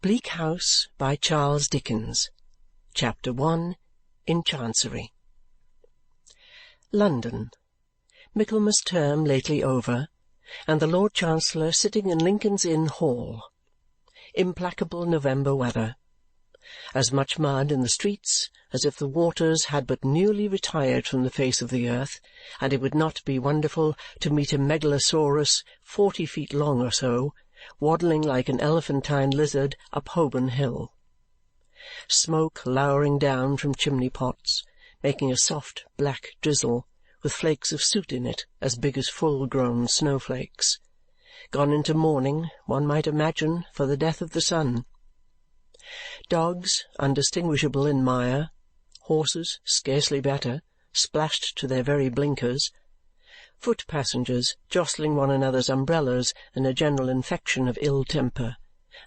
Bleak House by Charles Dickens. Chapter 1. In Chancery. London. Michaelmas term lately over, and the Lord Chancellor sitting in Lincoln's Inn Hall. Implacable November weather. As much mud in the streets as if the waters had but newly retired from the face of the earth, and it would not be wonderful to meet a megalosaurus 40 feet long or so, waddling like an elephantine lizard up Holborn Hill. Smoke lowering down from chimney-pots, making a soft black drizzle, with flakes of soot in it as big as full-grown snowflakes. Gone into mourning, one might imagine, for the death of the sun. Dogs, undistinguishable in mire, horses, scarcely better, splashed to their very blinkers, foot-passengers jostling one another's umbrellas in a general infection of ill-temper,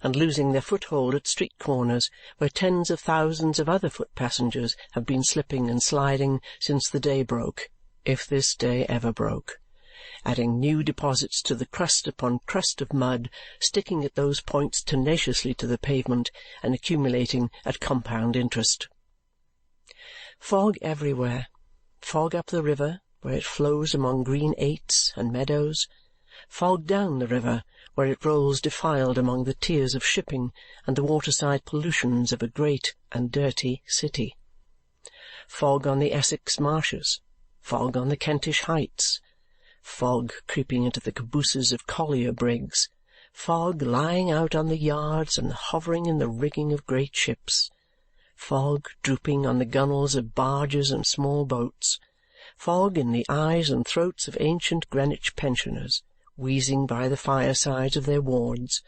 and losing their foothold at street-corners where tens of thousands of other foot-passengers have been slipping and sliding since the day broke, if this day ever broke, adding new deposits to the crust upon crust of mud, sticking at those points tenaciously to the pavement and accumulating at compound interest. Fog everywhere. Fog up the river, where it flows among green aits and meadows. Fog down the river, where it rolls defiled among the tiers of shipping and the waterside pollutions of a great and dirty city. Fog on the Essex marshes. Fog on the Kentish heights. Fog creeping into the cabooses of collier brigs. Fog lying out on the yards and hovering in the rigging of great ships. Fog drooping on the gunwales of barges and small boats. Fog in the eyes and throats of ancient Greenwich pensioners, wheezing by the firesides of their wards.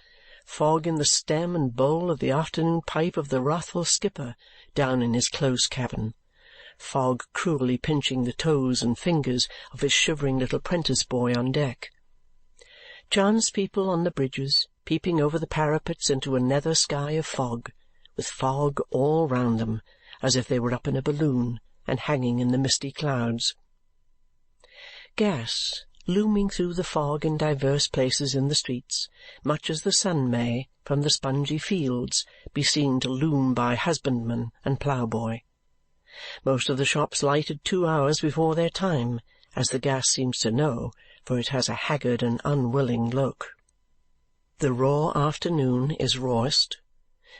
Fog in the stem and bowl of the afternoon pipe of the wrathful skipper down in his close cabin. Fog cruelly pinching the toes and fingers of his shivering little prentice-boy on deck. Chance people on the bridges, peeping over the parapets into a nether sky of fog, with fog all round them, as if they were up in a balloon and hanging in the misty clouds. Gas looming through the fog in divers places in the streets, much as the sun may, from the spongy fields, be seen to loom by husbandman and ploughboy. Most of the shops lighted 2 hours before their time, as the gas seems to know, for it has a haggard and unwilling look. The raw afternoon is rawest,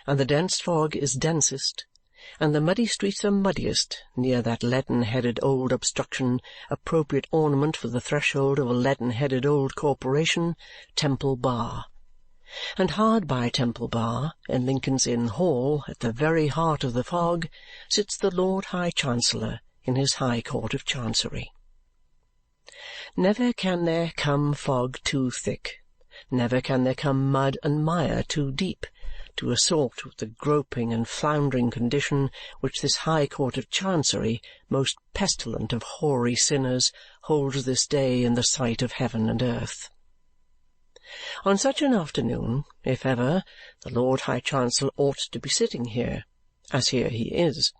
and the dense fog is densest, and the muddy streets are muddiest near that leaden-headed old obstruction, appropriate ornament for the threshold of a leaden-headed old corporation, Temple Bar. And hard by Temple Bar, in Lincoln's Inn Hall, at the very heart of the fog, sits the Lord High Chancellor in his High Court of Chancery. Never can there come fog too thick, never can there come mud and mire too deep, to assault with the groping and floundering condition which this High Court of Chancery, most pestilent of hoary sinners, holds this day in the sight of heaven and earth. On such an afternoon, if ever, the Lord High Chancellor ought to be sitting here, as here he is,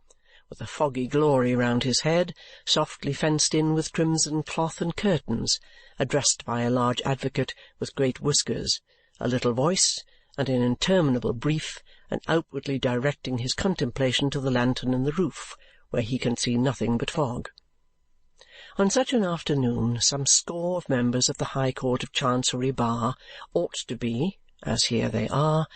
with a foggy glory round his head, softly fenced in with crimson cloth and curtains, addressed by a large advocate with great whiskers, a little voice, and an interminable brief, and outwardly directing his contemplation to the lantern in the roof, where he can see nothing but fog. On such an afternoon some score of members of the High Court of Chancery Bar ought to be, as here they are,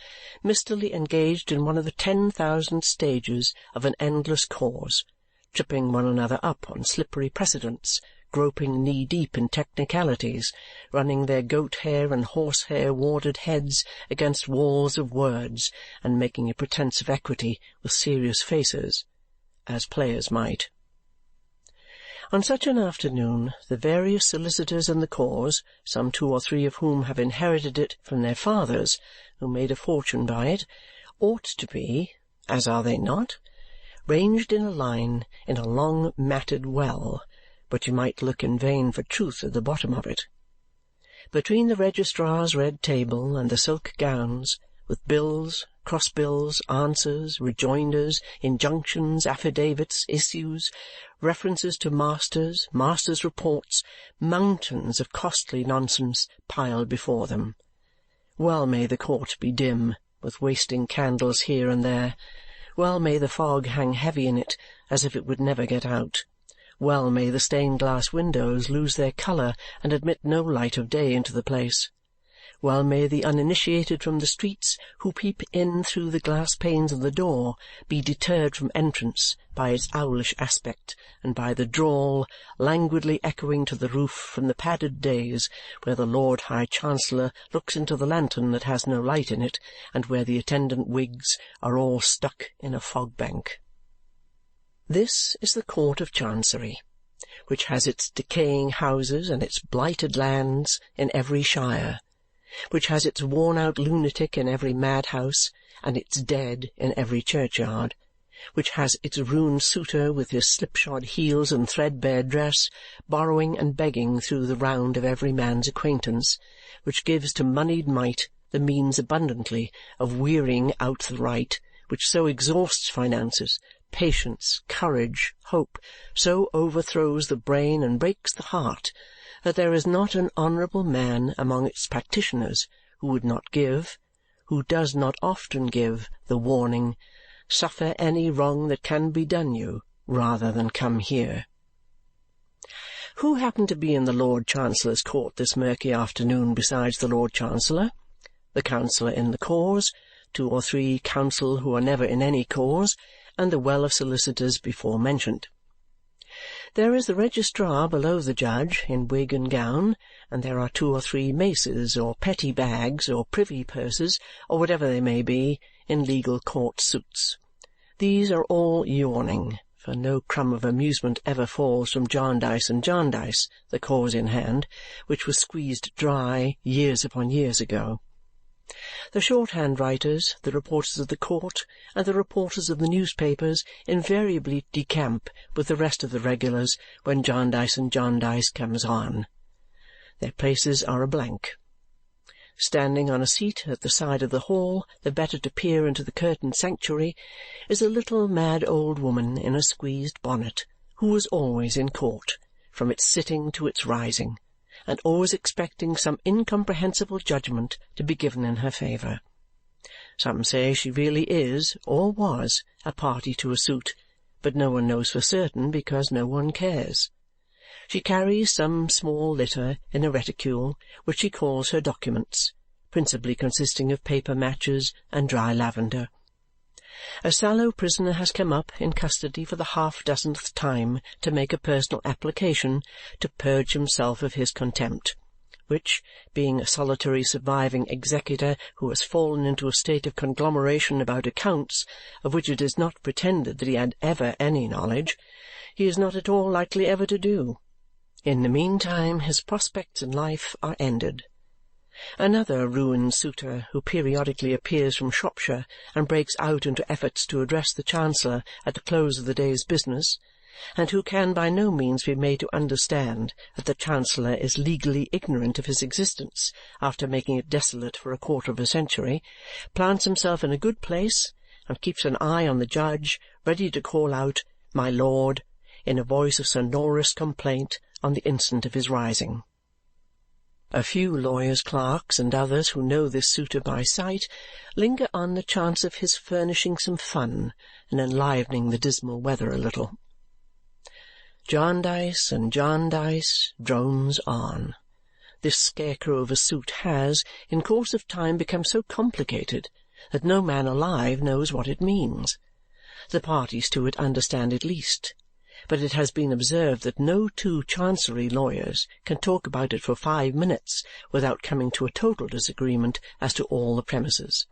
mistily engaged in one of the 10,000 stages of an endless cause, tripping one another up on slippery precedents, groping knee-deep in technicalities, running their goat-hair and horsehair warded heads against walls of words, and making a pretence of equity with serious faces, as players might. On such an afternoon the various solicitors in the cause, some 2 or 3 of whom have inherited it from their fathers, who made a fortune by it, ought to be, as are they not, ranged in a line in a long matted well, but you might look in vain for truth at the bottom of it. Between the registrar's red table and the silk gowns, with bills, cross-bills, answers, rejoinders, injunctions, affidavits, issues, references to masters, masters' reports, mountains of costly nonsense piled before them. Well may the court be dim, with wasting candles here and there. Well may the fog hang heavy in it, as if it would never get out. Well may the stained-glass windows lose their colour and admit no light of day into the place. Well may the uninitiated from the streets, who peep in through the glass panes of the door, be deterred from entrance by its owlish aspect, and by the drawl languidly echoing to the roof from the padded days where the Lord High Chancellor looks into the lantern that has no light in it, and where the attendant wigs are all stuck in a fog-bank. This is the Court of Chancery, which has its decaying houses and its blighted lands in every shire, which has its worn-out lunatic in every madhouse, and its dead in every churchyard, which has its ruined suitor with his slipshod heels and threadbare dress, borrowing and begging through the round of every man's acquaintance, which gives to moneyed might the means abundantly of wearying out the right, which so exhausts finances, patience, courage, hope, so overthrows the brain and breaks the heart, that there is not an honourable man among its practitioners who would not give, who does not often give, the warning, "Suffer any wrong that can be done you, rather than come here." Who happened to be in the Lord Chancellor's court this murky afternoon besides the Lord Chancellor, the counsellor in the cause, 2 or 3 counsel who are never in any cause, and the well of solicitors before mentioned? There is the registrar below the judge, in wig and gown, and there are 2 or 3 maces, or petty bags, or privy purses, or whatever they may be, in legal court suits. These are all yawning, for no crumb of amusement ever falls from Jarndyce and Jarndyce, the cause in hand, which was squeezed dry years upon years ago. The shorthand writers, the reporters of the court, and the reporters of the newspapers invariably decamp with the rest of the regulars when Jarndyce and Jarndyce comes on. Their places are a blank. Standing on a seat at the side of the hall, the better to peer into the curtained sanctuary, is a little mad old woman in a squeezed bonnet, who was always in court, from its sitting to its rising, and always expecting some incomprehensible judgment to be given in her favour. Some say she really is, or was, a party to a suit, but no one knows for certain because no one cares. She carries some small litter in a reticule, which she calls her documents, principally consisting of paper matches and dry lavender. A sallow prisoner has come up in custody for the half-dozenth time to make a personal application to purge himself of his contempt, which, being a solitary surviving executor who has fallen into a state of conglomeration about accounts of which it is not pretended that he had ever any knowledge, he is not at all likely ever to do. In the meantime his prospects in life are ended. Another ruined suitor, who periodically appears from Shropshire and breaks out into efforts to address the Chancellor at the close of the day's business, and who can by no means be made to understand that the Chancellor is legally ignorant of his existence after making it desolate for a quarter of a century, plants himself in a good place and keeps an eye on the judge, ready to call out, "My lord," in a voice of sonorous complaint on the instant of his rising. A few lawyers' clerks and others who know this suitor by sight linger on the chance of his furnishing some fun and enlivening the dismal weather a little. Jarndyce and Jarndyce drones on. This scarecrow of a suit has, in course of time, become so complicated that no man alive knows what it means. The parties to it understand it least, but it has been observed that no 2 Chancery lawyers can talk about it for 5 minutes without coming to a total disagreement as to all the premises.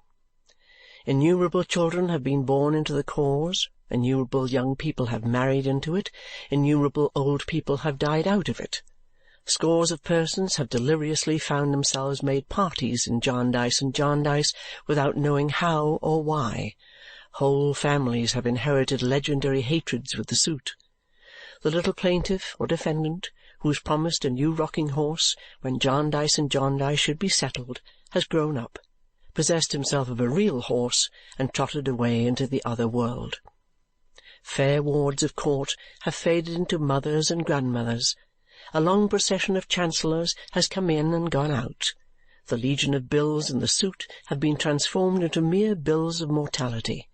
Innumerable children have been born into the cause, innumerable young people have married into it, innumerable old people have died out of it. Scores of persons have deliriously found themselves made parties in Jarndyce and Jarndyce without knowing how or why. Whole families have inherited legendary hatreds with the suit. The little plaintiff or defendant, who was promised a new rocking-horse when Jarndyce and Jarndyce should be settled, has grown up, possessed himself of a real horse, and trotted away into the other world. Fair wards of court have faded into mothers and grandmothers. A long procession of chancellors has come in and gone out. The legion of bills in the suit have been transformed into mere bills of mortality.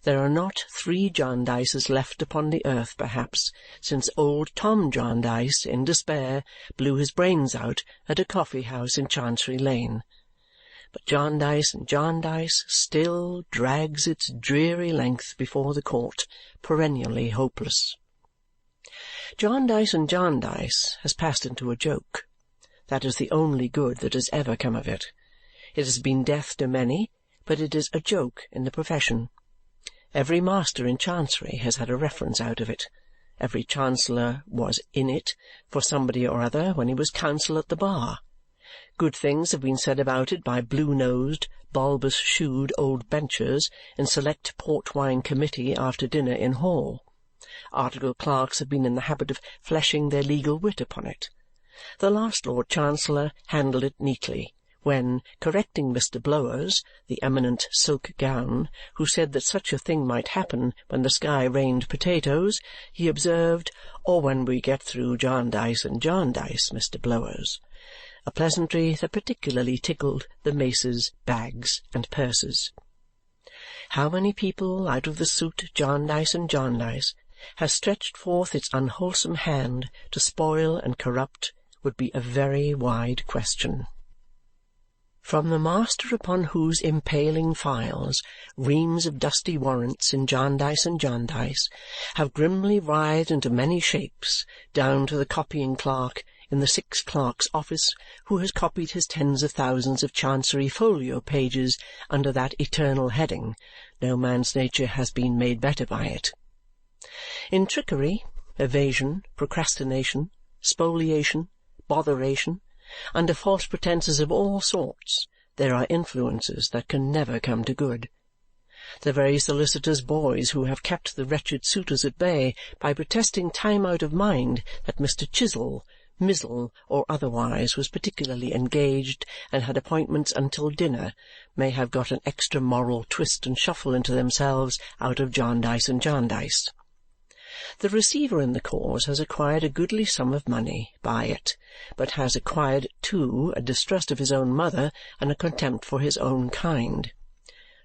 There are not 3 Jarndyces left upon the earth, perhaps, since old Tom Jarndyce, in despair, blew his brains out at a coffee-house in Chancery Lane. But Jarndyce and Jarndyce still drags its dreary length before the court, perennially hopeless. Jarndyce and Jarndyce has passed into a joke. That is the only good that has ever come of it. It has been death to many, but it is a joke in the profession. Every master in Chancery has had a reference out of it. Every Chancellor was in it for somebody or other when he was counsel at the bar. Good things have been said about it by blue-nosed, bulbous-shoed old benchers in select port-wine committee after dinner in hall. Article clerks have been in the habit of fleshing their legal wit upon it. The last Lord Chancellor handled it neatly, when, correcting Mr. Blowers, the eminent silk gown, who said that such a thing might happen when the sky rained potatoes, he observed, "Or when we get through Jarndyce and Jarndyce, Mr. Blowers," a pleasantry that particularly tickled the maces, bags, and purses. How many people out of the suit Jarndyce and Jarndyce has stretched forth its unwholesome hand to spoil and corrupt would be a very wide question. From the master upon whose impaling files reams of dusty warrants in Jarndyce and Jarndyce have grimly writhed into many shapes, down to the copying clerk in the 6 Clerk's office who has copied his tens of thousands of Chancery folio pages under that eternal heading, no man's nature has been made better by it. In trickery, evasion, procrastination, spoliation, botheration, under false pretences of all sorts, there are influences that can never come to good. The very solicitors' boys who have kept the wretched suitors at bay by protesting time out of mind that Mr. Chisel, Mizzle, or otherwise was particularly engaged and had appointments until dinner, may have got an extra moral twist and shuffle into themselves out of Jarndyce and Jarndyce. The receiver in the cause has acquired a goodly sum of money by it, but has acquired, too, a distrust of his own mother and a contempt for his own kind.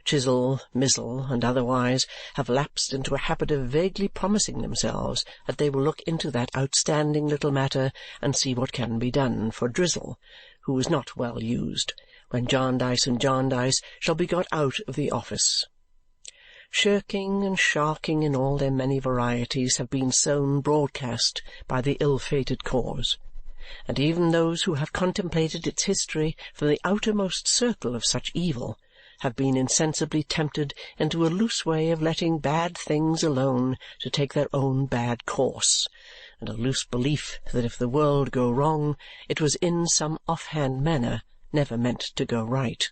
Chisel, Mizzle, and otherwise have lapsed into a habit of vaguely promising themselves that they will look into that outstanding little matter and see what can be done for Drizzle, who is not well used, when Jarndyce and Jarndyce shall be got out of the office. Shirking and sharking in all their many varieties have been sown broadcast by the ill-fated cause, and even those who have contemplated its history from the outermost circle of such evil have been insensibly tempted into a loose way of letting bad things alone to take their own bad course, and a loose belief that if the world go wrong, it was in some off-hand manner never meant to go right.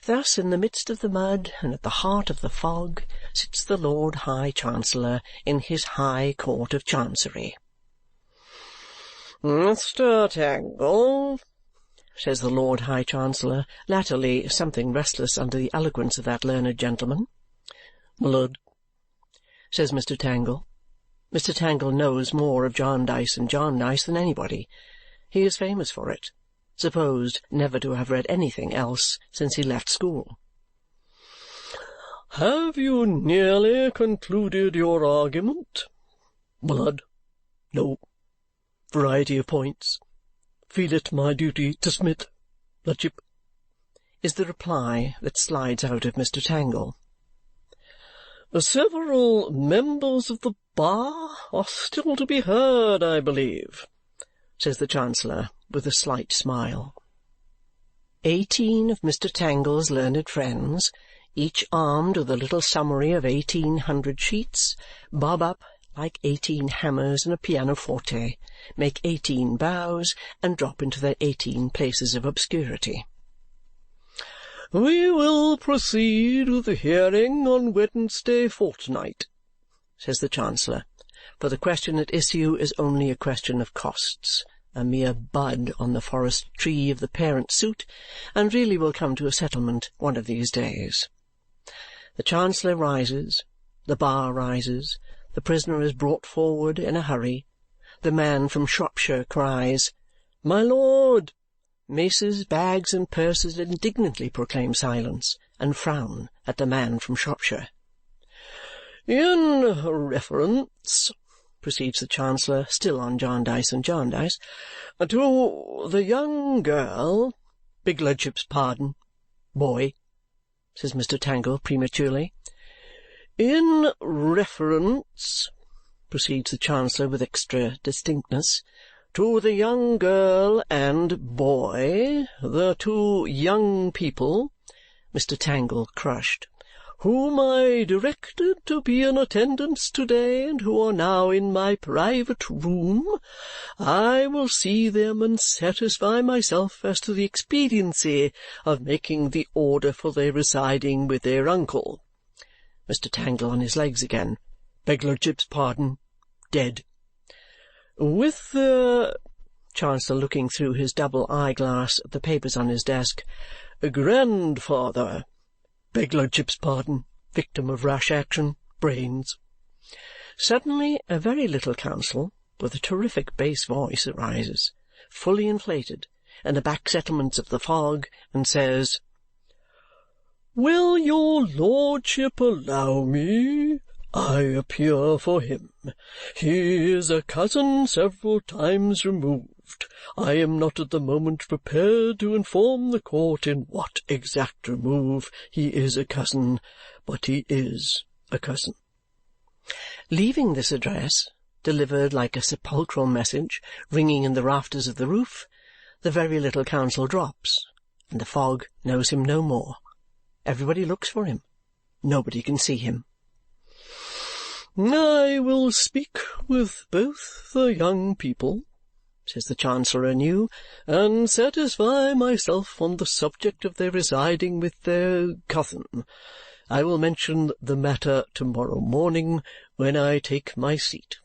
Thus, in the midst of the mud and at the heart of the fog, sits the Lord High Chancellor in his High Court of Chancery. "Mr. Tangle," says the Lord High Chancellor, latterly something restless under the eloquence of that learned gentleman. "My lord," says Mr. Tangle. Mr. Tangle knows more of Jarndyce and Jarndyce than anybody. He is famous for it, supposed never to have read anything else since he left school. "Have you nearly concluded your argument?" "My lord, no. Variety of points. Feel it my duty to submit, lordship," is the reply that slides out of Mr. Tangle. "Several members of the bar are still to be heard, I believe," says the Chancellor with a slight smile. 18 of Mr. Tangle's learned friends, each armed with a little summary of 1800 sheets, bob up like 18 hammers in a pianoforte, make 18 bows, and drop into their 18 places of obscurity. "We will proceed with the hearing on Wednesday fortnight," says the Chancellor, for the question at issue is only a question of costs, a mere bud on the forest tree of the parent suit, and really will come to a settlement one of these days. The Chancellor rises, the bar rises, the prisoner is brought forward in a hurry, the man from Shropshire cries, "My lord! Maces, bags, and purses indignantly proclaim silence and frown at the man from Shropshire. "In reference," proceeds the Chancellor, still on Jarndyce and Jarndyce, "to the young girl—" "Beg Ludship's pardon, boy," says Mr. Tangle prematurely. "In reference," proceeds the Chancellor with extra distinctness, "to the young girl and boy, the two young people," Mr. Tangle crushed, "whom I directed to be in attendance to-day and who are now in my private room, I will see them and satisfy myself as to the expediency of making the order for their residing with their uncle." Mr. Tangle on his legs again. "Beg Lordship's pardon. Dead." "With their," Chancellor looking through his double eye-glass at the papers on his desk, "grandfather." "Beg Lordship's pardon. Victim of rash action. Brains." Suddenly a very little counsel, with a terrific bass voice, arises, fully inflated, in the back settlements of the fog, and says, "Will your lordship allow me? I appear for him. He is a cousin several times removed. I am not at the moment prepared to inform the court in what exact remove he is a cousin, but he is a cousin." Leaving this address, delivered like a sepulchral message, ringing in the rafters of the roof, the very little counsel drops, and the fog knows him no more. Everybody looks for him. Nobody can see him. "I will speak with both the young people," says the Chancellor anew, "and satisfy myself on the subject of their residing with their cousin. I will mention the matter to-morrow morning when I take my seat."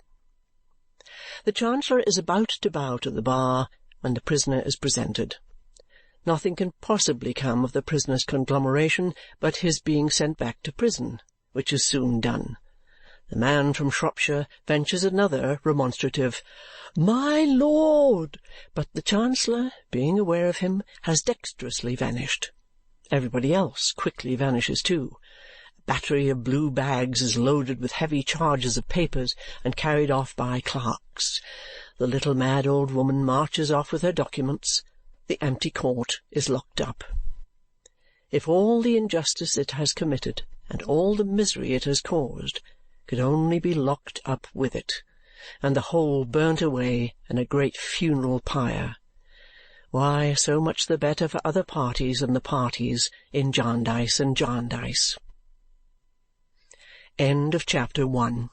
The Chancellor is about to bow to the bar when the prisoner is presented. Nothing can possibly come of the prisoner's conglomeration but his being sent back to prison, which is soon done. The man from Shropshire ventures another remonstrative "My lord," but the Chancellor, being aware of him, has dexterously vanished. Everybody else quickly vanishes too. A battery of blue bags is loaded with heavy charges of papers and carried off by clerks. The little mad old woman marches off with her documents. The empty court is locked up. If all the injustice it has committed and all the misery it has caused could only be locked up with it, and the whole burnt away in a great funeral pyre, why, so much the better for other parties than the parties in Jarndyce and Jarndyce. End of chapter 1.